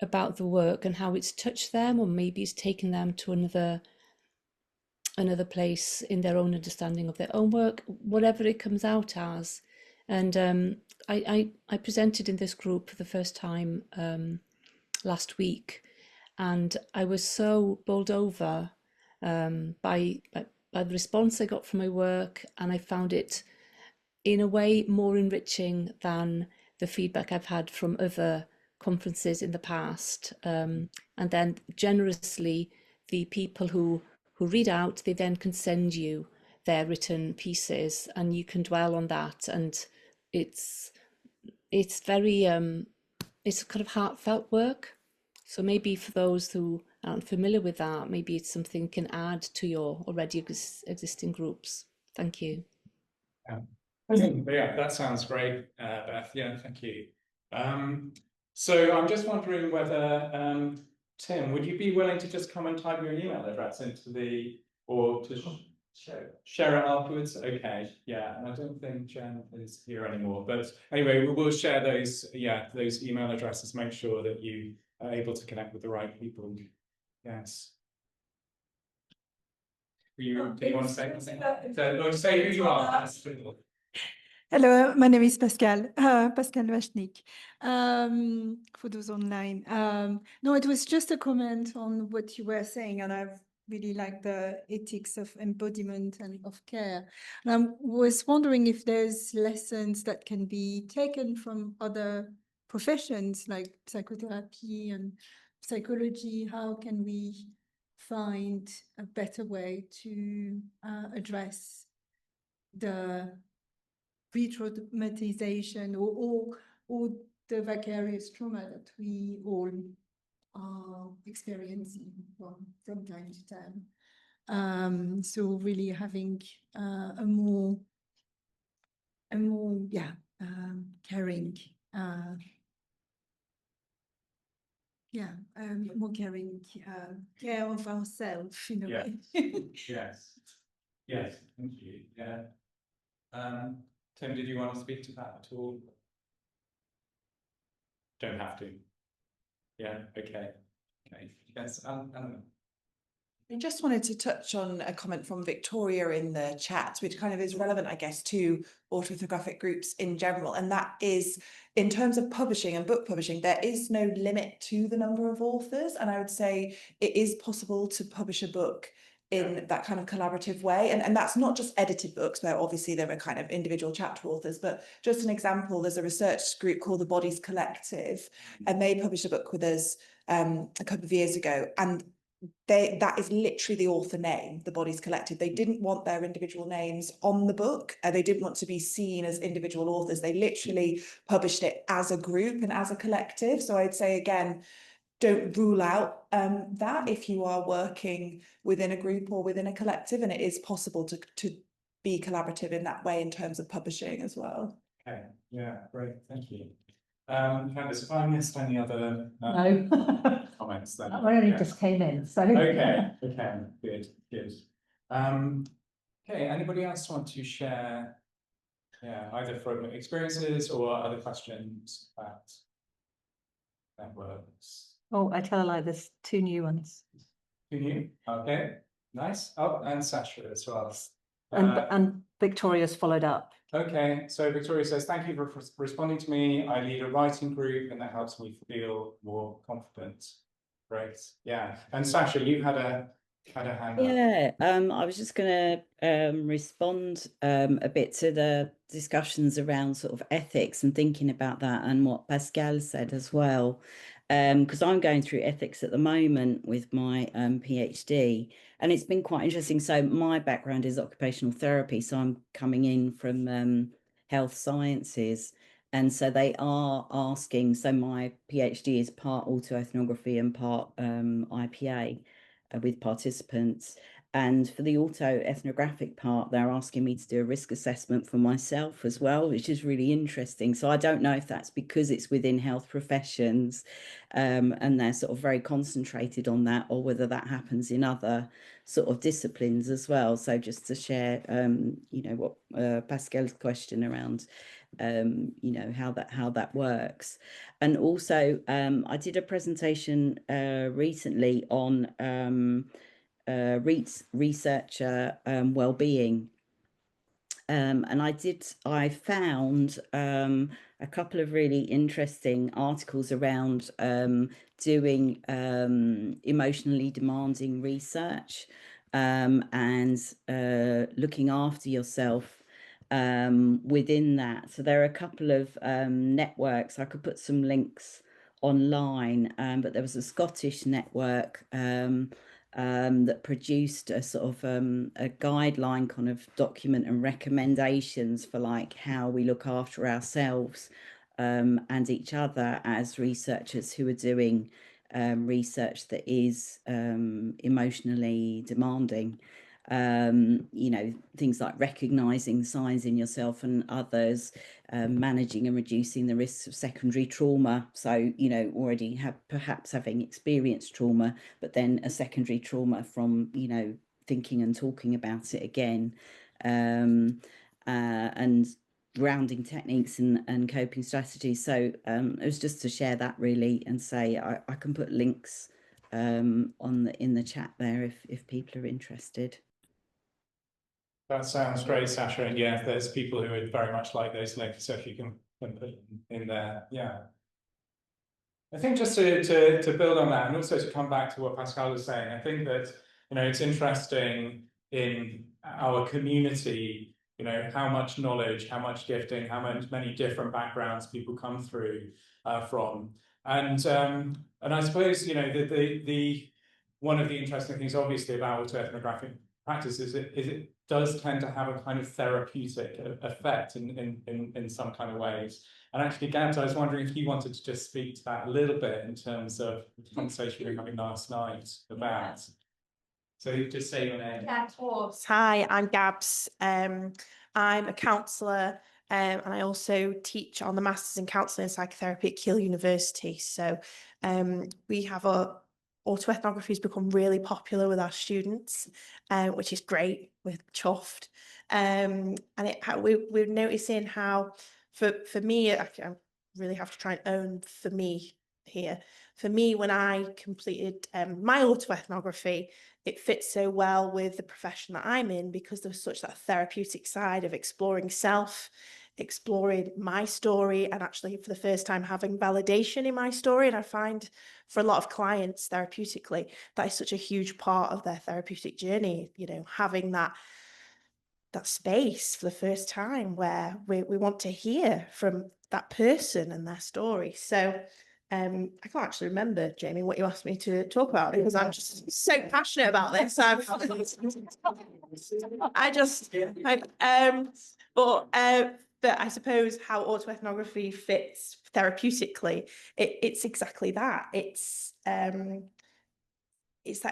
about the work and how it's touched them, or maybe it's taken them to another place in their own understanding of their own work, whatever it comes out as. And I presented in this group for the first time last week, and I was so bowled over by the response I got from my work, and I found it in a way more enriching than the feedback I've had from other conferences in the past. And then generously, the people who read out, they then can send you their written pieces, and you can dwell on that. And it's very it's kind of heartfelt work. So maybe for those who aren't familiar with that, maybe it's something you can add to your already existing groups. Thank you. Yeah, that sounds great, Beth. Yeah, thank you. So I'm just wondering whether, Tim, would you be willing to just come and type your email address into the, or to Share it afterwards. Okay, yeah, and I don't think Jen is here anymore. But anyway, we'll share those. Yeah, those email addresses. Make sure that you are able to connect with the right people. Yes. Do you want to say something? So, say who you are. Hello, my name is Pascal, Pascal Vachnik, for those online. No, it was just a comment on what you were saying, and I've really liked the ethics of embodiment and of care. And I was wondering if there's lessons that can be taken from other professions like psychotherapy and psychology. How can we find a better way to address the re-traumatization or the vicarious trauma that we all are experiencing from time to time. So really having a more caring more caring care of ourselves in a way. Yes. Yes, thank you. Yeah. Tim, did you want to speak to that at all? Don't have to. Yeah, okay. Okay. Yes, Eleanor. I just wanted to touch on a comment from Victoria in the chat, which kind of is relevant, I guess, to autoethnographic groups in general. And that is, in terms of publishing and book publishing, there is no limit to the number of authors. And I would say it is possible to publish a book in that kind of collaborative way. And that's not just edited books, where obviously there are kind of individual chapter authors, but just an example, there's a research group called the Bodies Collective, and they published a book with us a couple of years ago. And that is literally the author name, the Bodies Collective. They didn't want their individual names on the book. They didn't want to be seen as individual authors. They literally published it as a group and as a collective. So I'd say, again, don't rule out that if you are working within a group or within a collective, and it is possible to be collaborative in that way in terms of publishing as well. Okay, yeah, great, thank you. Candice, if I missed any other No. comments, then I only yeah. just came in, so. Okay, good, good. Okay, anybody else want to share, either from experiences or other questions about networks? Oh, I tell a lie, there's 2 new ones. 2 new? Okay, nice. Oh, and Sasha as well. And Victoria's followed up. Okay, so Victoria says, thank you for responding to me. I lead a writing group and that helps me feel more confident. Great, yeah. And Sasha, you had a hand up. Yeah, I was just going to respond a bit to the discussions around sort of ethics and thinking about that and what Pascal said as well. Because I'm going through ethics at the moment with my PhD, and it's been quite interesting. So my background is occupational therapy, so I'm coming in from health sciences. And so they are asking, so my PhD is part autoethnography and part IPA with participants. And for the autoethnographic part, they're asking me to do a risk assessment for myself as well, which is really interesting. So I don't know if that's because it's within health professions and they're sort of very concentrated on that, or whether that happens in other sort of disciplines as well. So just to share, you know, what Pascal's question around, you know, how that works. And also I did a presentation recently on researcher well-being, and I found a couple of really interesting articles around doing emotionally demanding research and looking after yourself within that. So there are a couple of networks. I could put some links online, but there was a Scottish network that produced a sort of a guideline kind of document and recommendations for like how we look after ourselves and each other as researchers who are doing research that is emotionally demanding. You know, things like recognizing signs in yourself and others, managing and reducing the risks of secondary trauma. So, you know, already perhaps having experienced trauma, but then a secondary trauma from, you know, thinking and talking about it again, and grounding techniques and coping strategies. So it was just to share that really, and say I can put links in the chat there if people are interested. That sounds great, Sasha. And yeah, there's people who would very much like those links, so if you can put in there, yeah. I think just to build on that, and also to come back to what Pascal was saying, I think that, you know, it's interesting in our community, you know, how much knowledge, how much gifting, how many different backgrounds people come through from. And I suppose, you know, the one of the interesting things obviously about autoethnographic practice is it does tend to have a kind of therapeutic effect in some kind of ways. And actually, Gabs, I was wondering if you wanted to just speak to that a little bit in terms of the conversation we were having last night about. So just say your name. Yeah, of course. Hi, I'm Gabs. I'm a counsellor, and I also teach on the Masters in Counselling and Psychotherapy at Keele University. So we have autoethnography has become really popular with our students, which is great. We're chuffed. And we're noticing how, for me, I really have to try and own for me here. For me, when I completed my autoethnography, it fits so well with the profession that I'm in, because there's such that therapeutic side of exploring self, exploring my story, and actually for the first time having validation in my story. And I find for a lot of clients therapeutically, that is such a huge part of their therapeutic journey, you know, having that space for the first time where we want to hear from that person and their story. So I can't actually remember, Jamie, what you asked me to talk about, because I'm just so passionate about this. But I suppose how autoethnography fits therapeutically, it's exactly that. It's that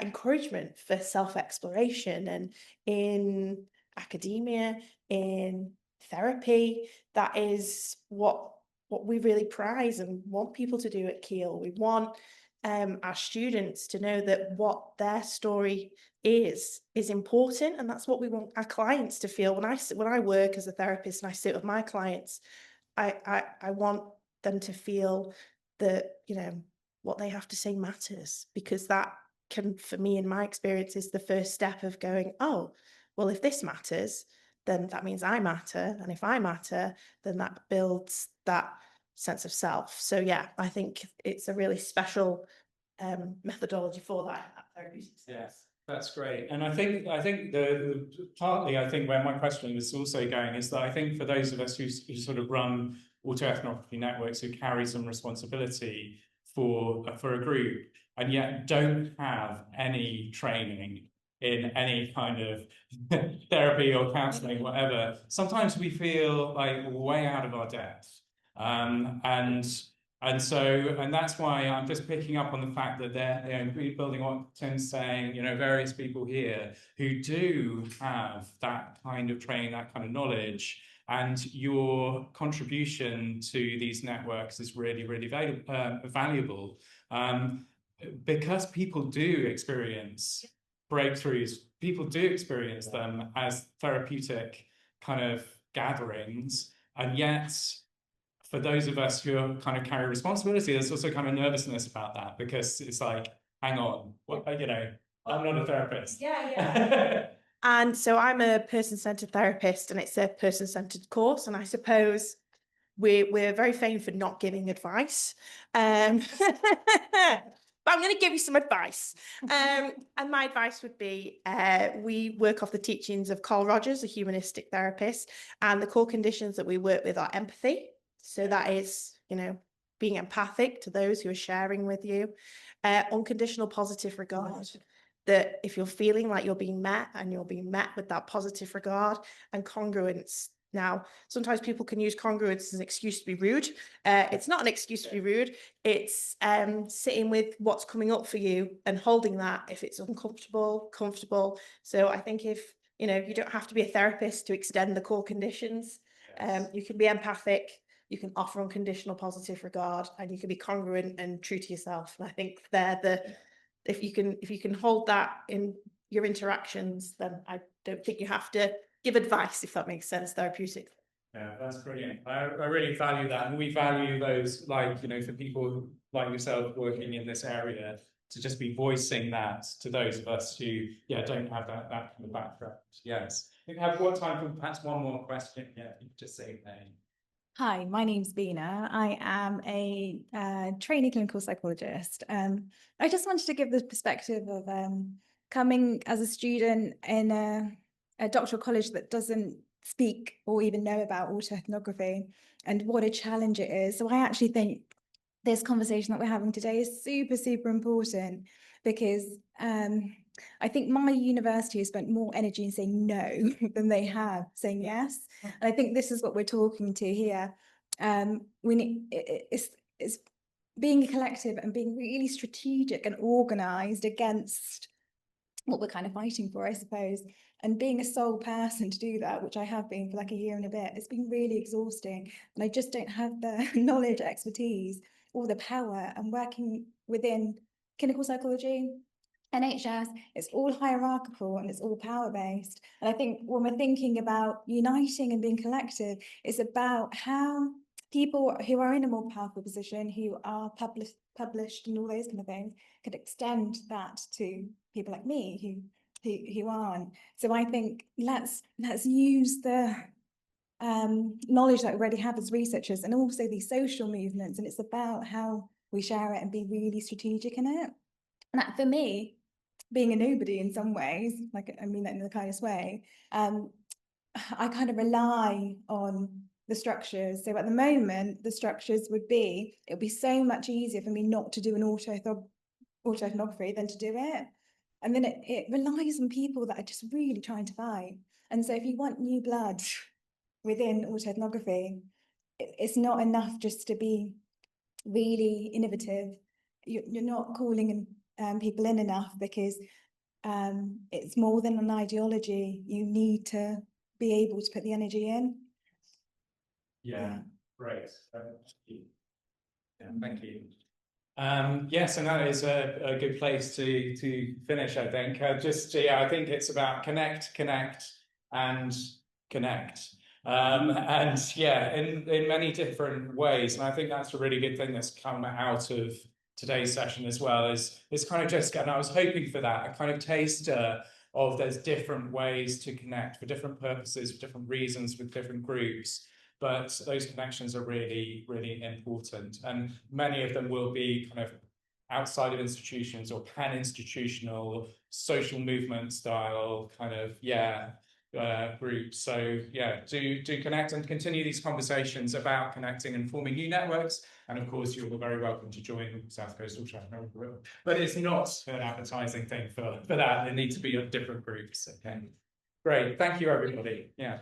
encouragement for self-exploration, and in academia, in therapy, that is what we really prize and want people to do at Keele. We want our students to know that what their story is important, and that's what we want our clients to feel. When I work as a therapist and I sit with my clients, I want them to feel that, you know, what they have to say matters, because that can, for me, in my experience, is the first step of going, oh, well, if this matters, then that means I matter. And if I matter, then that builds that sense of self. So yeah, I think it's a really special methodology for that therapeutic sense. Yes, that's great. And I think the partly, I think where my question is also going is that I think for those of us who sort of run autoethnography networks, who carry some responsibility for a group, and yet don't have any training in any kind of therapy or counselling, whatever, sometimes we feel like we're way out of our depth. And that's why I'm just picking up on the fact that they're, you know, building on Tim's saying, you know, various people here who do have that kind of training, that kind of knowledge, and your contribution to these networks is really, really valuable. Because people do experience breakthroughs, people do experience them as therapeutic kind of gatherings, and yet for those of us who are kind of carry responsibility, there's also kind of nervousness about that, because it's like, hang on, what, you know, I'm not a therapist. Yeah. And so I'm a person-centered therapist, and it's a person-centered course, and I suppose we're very famous for not giving advice. But I'm going to give you some advice. And my advice would be, we work off the teachings of Carl Rogers, a humanistic therapist, and the core conditions that we work with are empathy. So that is, you know, being empathic to those who are sharing with you, unconditional positive regard, that if you're feeling like you're being met, and you're being met with that positive regard, and congruence. Now, sometimes people can use congruence as an excuse to be rude. It's not an excuse to be rude. It's sitting with what's coming up for you and holding that if it's uncomfortable, comfortable. So I think if, you know, you don't have to be a therapist to extend the core conditions. You can be empathic, you can offer unconditional positive regard, and you can be congruent and true to yourself. And I think they're the, if you can hold that in your interactions, then I don't think you have to give advice, if that makes sense, therapeutic. Yeah, that's brilliant. I really value that, and we value those, like, you know, for people like yourself working in this area, to just be voicing that to those of us who, yeah, don't have that kind of background. Yes. I think we have more time for perhaps one more question. Yeah, you could just say your name. Hi, my name's Bina. I am a trainee clinical psychologist. I just wanted to give the perspective of coming as a student in a doctoral college that doesn't speak or even know about autoethnography and what a challenge it is. So I actually think this conversation that we're having today is super, super important because I think my university has spent more energy in saying no than they have saying yes. And I think this is what we're talking to here. We need, it's being a collective and being really strategic and organized against what we're kind of fighting for, I suppose. And being a sole person to do that, which I have been for like a year and a bit, it's been really exhausting. And I just don't have the knowledge, expertise, or the power. And working within clinical psychology, NHS, it's all hierarchical and it's all power-based. And I think when we're thinking about uniting and being collective, it's about how people who are in a more powerful position, who are published and all those kind of things, could extend that to people like me who aren't. So I think let's use the knowledge that we already have as researchers and also these social movements, and it's about how we share it and be really strategic in it. And that, for me, being a nobody in some ways, like I mean that in the kindest way, I kind of rely on the structures. So at the moment, the structures would be, it would be so much easier for me not to do an autoethnography than to do it. And then it relies on people that are just really trying to fight. And so if you want new blood within autoethnography, it's not enough just to be really innovative. You're not calling people in enough because it's more than an ideology. You need to be able to put the energy in. Yeah, great. Thank you. Yeah, thank you. Yes, and that is a good place to finish, I think. I think it's about connect, and connect. And yeah, in many different ways. And I think that's a really good thing that's come out of today's session as well, is kind of just, and I was hoping for that, a kind of taster of there's different ways to connect for different purposes, for different reasons, with different groups. But those connections are really, really important. And many of them will be kind of outside of institutions or pan-institutional social movement style kind of, groups. So yeah, do connect and continue these conversations about connecting and forming new networks. And of course, you're very welcome to join South Coast Autoethnography Group. But it's not an advertising thing for that. They need to be different groups. Okay, great. Thank you, everybody. Yeah.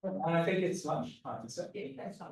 And I think it's lunchtime, is it? Yeah, that's fine.